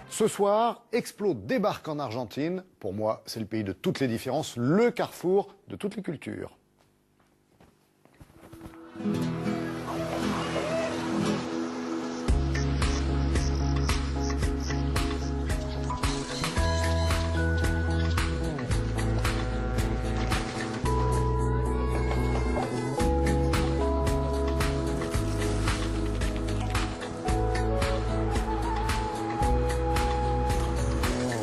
Ce soir, Explo débarque en Argentine. Pour moi, c'est le pays de toutes les différences, le carrefour de toutes les cultures.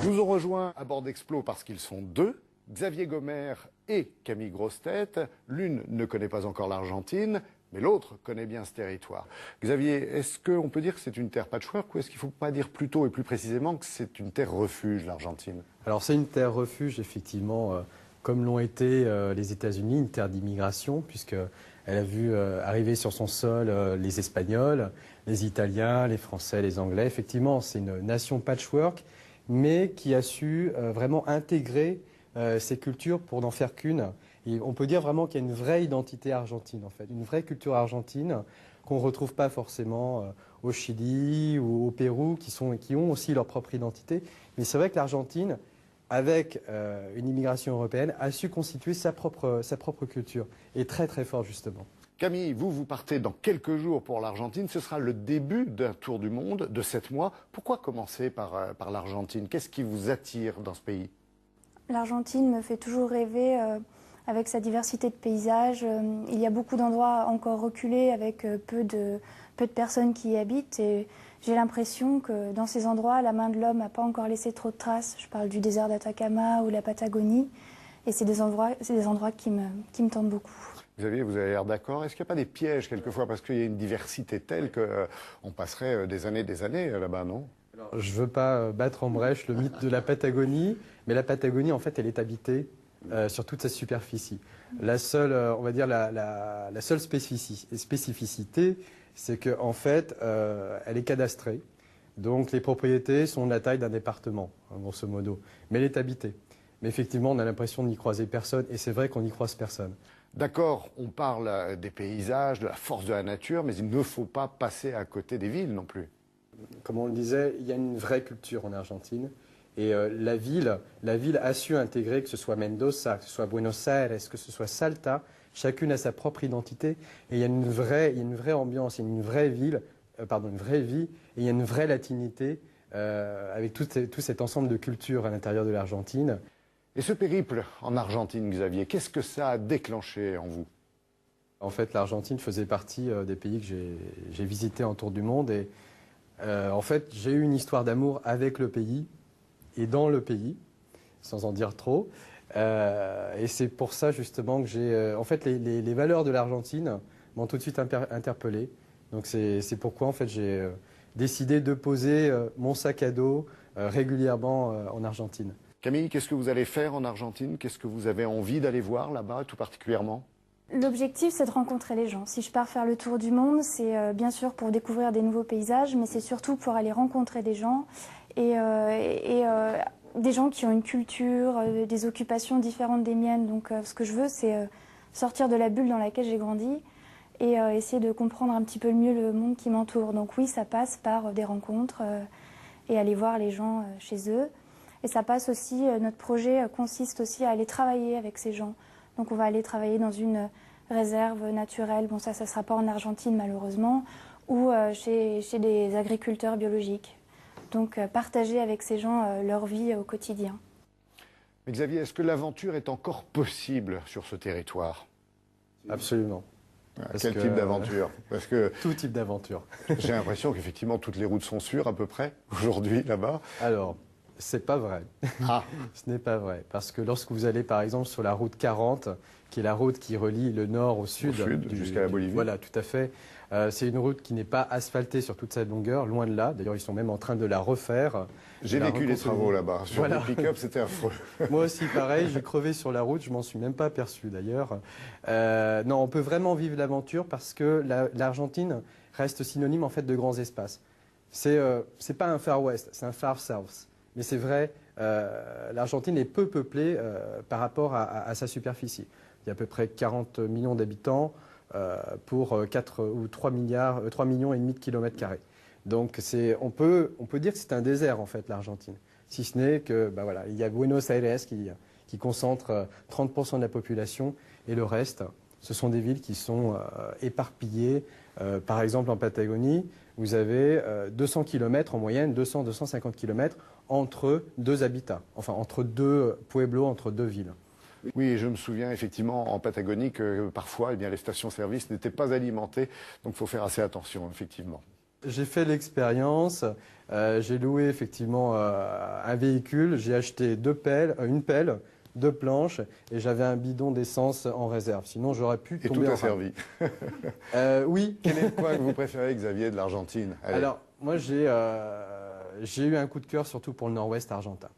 Nous ont rejoint à bord d'Explo parce qu'ils sont deux, Xavier Gomer et Camille Grossetête. L'une ne connaît pas encore l'Argentine, mais l'autre connaît bien ce territoire. Xavier, est-ce qu'on peut dire que c'est une terre patchwork ou est-ce qu'il ne faut pas dire plutôt et plus précisément que c'est une terre refuge, l'Argentine? Alors c'est une terre refuge, effectivement, comme l'ont été les États-Unis, une terre d'immigration, puisqu'elle a vu arriver sur son sol les Espagnols, les Italiens, les Français, les Anglais. Effectivement, c'est une nation patchwork, mais qui a su vraiment intégrer ces cultures pour n'en faire qu'une. Et on peut dire vraiment qu'il y a une vraie identité argentine, en fait, une vraie culture argentine qu'on ne retrouve pas forcément au Chili ou au Pérou, qui ont aussi leur propre identité. Mais c'est vrai que l'Argentine, avec une immigration européenne, a su constituer sa propre culture, et très très fort justement. Camille, vous partez dans quelques jours pour l'Argentine. Ce sera le début d'un tour du monde de 7 mois. Pourquoi commencer par l'Argentine? Qu'est-ce qui vous attire dans ce pays? L'Argentine me fait toujours rêver avec sa diversité de paysages. Il y a beaucoup d'endroits encore reculés avec peu de personnes qui y habitent. Et j'ai l'impression que dans ces endroits, la main de l'homme n'a pas encore laissé trop de traces. Je parle du désert d'Atacama ou la Patagonie. Et c'est des endroits qui me tentent beaucoup. Xavier, vous avez l'air d'accord. Est-ce qu'il n'y a pas des pièges quelquefois parce qu'il y a une diversité telle qu'on passerait des années là-bas, non? Alors, je ne veux pas battre en brèche le mythe de la Patagonie, mais la Patagonie, en fait, elle est habitée sur toute sa superficie. La seule, on va dire, la seule spécificité, c'est qu'en fait, elle est cadastrée. Donc, les propriétés sont de la taille d'un département, hein, grosso modo. Mais elle est habitée. Mais effectivement, on a l'impression de n'y croiser personne, et c'est vrai qu'on n'y croise personne. D'accord, on parle des paysages, de la force de la nature, mais il ne faut pas passer à côté des villes non plus. Comme on le disait, il y a une vraie culture en Argentine. Et la ville a su intégrer, que ce soit Mendoza, que ce soit Buenos Aires, que ce soit Salta, chacune a sa propre identité. Et il y a une vraie ambiance, il y a une vraie vie, et il y a une vraie latinité avec tout cet ensemble de cultures à l'intérieur de l'Argentine. Et ce périple en Argentine, Xavier, qu'est-ce que ça a déclenché en vous? En fait, l'Argentine faisait partie des pays que j'ai visités en tour du monde. Et en fait, j'ai eu une histoire d'amour avec le pays et dans le pays, sans en dire trop. Et c'est pour ça, justement, que j'ai... en fait, les valeurs de l'Argentine m'ont tout de suite interpellé. Donc c'est pourquoi, en fait, j'ai décidé de poser mon sac à dos régulièrement en Argentine. Camille, qu'est-ce que vous allez faire en Argentine? Qu'est-ce que vous avez envie d'aller voir là-bas, tout particulièrement? L'objectif, c'est de rencontrer les gens. Si je pars faire le tour du monde, c'est bien sûr pour découvrir des nouveaux paysages, mais c'est surtout pour aller rencontrer des gens et des gens qui ont une culture, des occupations différentes des miennes. Donc ce que je veux, c'est sortir de la bulle dans laquelle j'ai grandi et essayer de comprendre un petit peu mieux le monde qui m'entoure. Donc oui, ça passe par des rencontres et aller voir les gens chez eux. Et ça passe aussi, notre projet consiste aussi à aller travailler avec ces gens. Donc on va aller travailler dans une réserve naturelle, bon ça ne sera pas en Argentine malheureusement, ou chez des agriculteurs biologiques. Donc partager avec ces gens leur vie au quotidien. Mais Xavier, est-ce que l'aventure est encore possible sur ce territoire? Absolument. Quel type d'aventure? Parce que tout type d'aventure. J'ai l'impression qu'effectivement toutes les routes sont sûres à peu près aujourd'hui là-bas. Alors, c'est pas vrai. Ah. Ce n'est pas vrai. Parce que lorsque vous allez par exemple sur la route 40, qui est la route qui relie le nord au sud jusqu'à la Bolivie. Voilà, tout à fait. C'est une route qui n'est pas asphaltée sur toute sa longueur, loin de là. D'ailleurs, ils sont même en train de la refaire. J'ai vécu les travaux là-bas. Sur le pick-up, c'était affreux. Moi aussi, pareil. J'ai crevé sur la route. Je m'en suis même pas aperçu d'ailleurs. Non, on peut vraiment vivre l'aventure parce que l'Argentine reste synonyme en fait de grands espaces. C'est pas un Far West, c'est un Far South. Mais c'est vrai, l'Argentine est peu peuplée par rapport à sa superficie. Il y a à peu près 40 millions d'habitants. pour 4 ou 3 millions et demi de kilomètres carrés. Donc on peut dire que c'est un désert en fait l'Argentine. Si ce n'est que voilà, il y a Buenos Aires qui concentre 30% de la population et le reste, ce sont des villes qui sont éparpillées. Par exemple en Patagonie, vous avez 200 km en moyenne, 200-250 km entre deux habitats, enfin entre deux pueblos, entre deux villes. Oui, je me souviens effectivement en Patagonie que parfois les stations-service n'étaient pas alimentées, donc il faut faire assez attention effectivement. J'ai fait l'expérience, j'ai loué effectivement un véhicule, j'ai acheté une pelle, 2 planches et j'avais un bidon d'essence en réserve. Sinon, j'aurais pu tomber en Et tout a rade. servi. Oui. Quel est le coin que vous préférez, Xavier, de l'Argentine? Alors, moi, j'ai eu un coup de cœur surtout pour le nord-ouest argentin.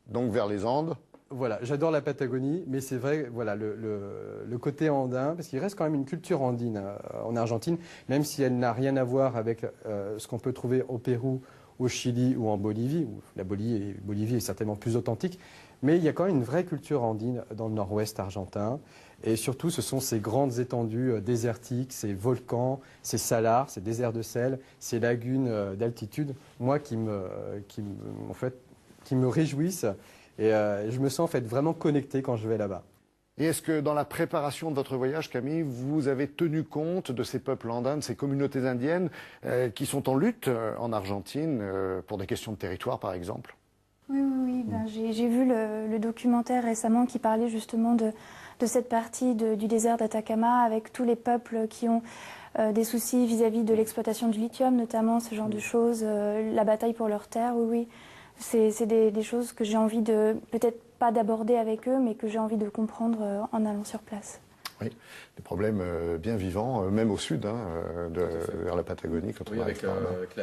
Donc vers les Andes? Voilà, j'adore la Patagonie, mais c'est vrai, voilà, le côté andin, parce qu'il reste quand même une culture andine en Argentine, même si elle n'a rien à voir avec ce qu'on peut trouver au Pérou, au Chili ou en Bolivie, où la Bolivie est certainement plus authentique, mais il y a quand même une vraie culture andine dans le nord-ouest argentin, et surtout ce sont ces grandes étendues désertiques, ces volcans, ces salars, ces déserts de sel, ces lagunes d'altitude, moi qui me réjouissent. Et je me sens en fait vraiment connecté quand je vais là-bas. Et est-ce que dans la préparation de votre voyage, Camille, vous avez tenu compte de ces peuples andins, de ces communautés indiennes qui sont en lutte en Argentine pour des questions de territoire, par exemple? Oui. J'ai vu le documentaire récemment qui parlait justement de cette partie du désert d'Atacama avec tous les peuples qui ont des soucis vis-à-vis de l'exploitation du lithium, notamment ce genre de choses, la bataille pour leurs terres, oui. C'est des choses que j'ai envie de, peut-être pas d'aborder avec eux, mais que j'ai envie de comprendre en allant sur place. Oui, des problèmes bien vivants, même au sud, vers la Patagonie, quand on arrive par là. Avec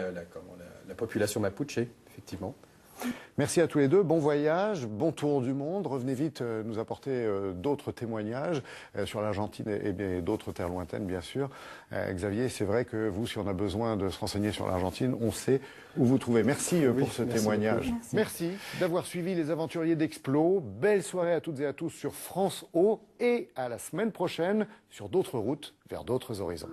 la population mapuche, effectivement. Merci à tous les deux, bon voyage, bon tour du monde. Revenez vite nous apporter d'autres témoignages sur l'Argentine et d'autres terres lointaines, bien sûr. Xavier, c'est vrai que vous, si on a besoin de se renseigner sur l'Argentine, on sait où vous trouver. Merci pour ce témoignage. Merci d'avoir suivi les aventuriers d'Explo. Belle soirée à toutes et à tous sur France O et à la semaine prochaine sur d'autres routes vers d'autres horizons.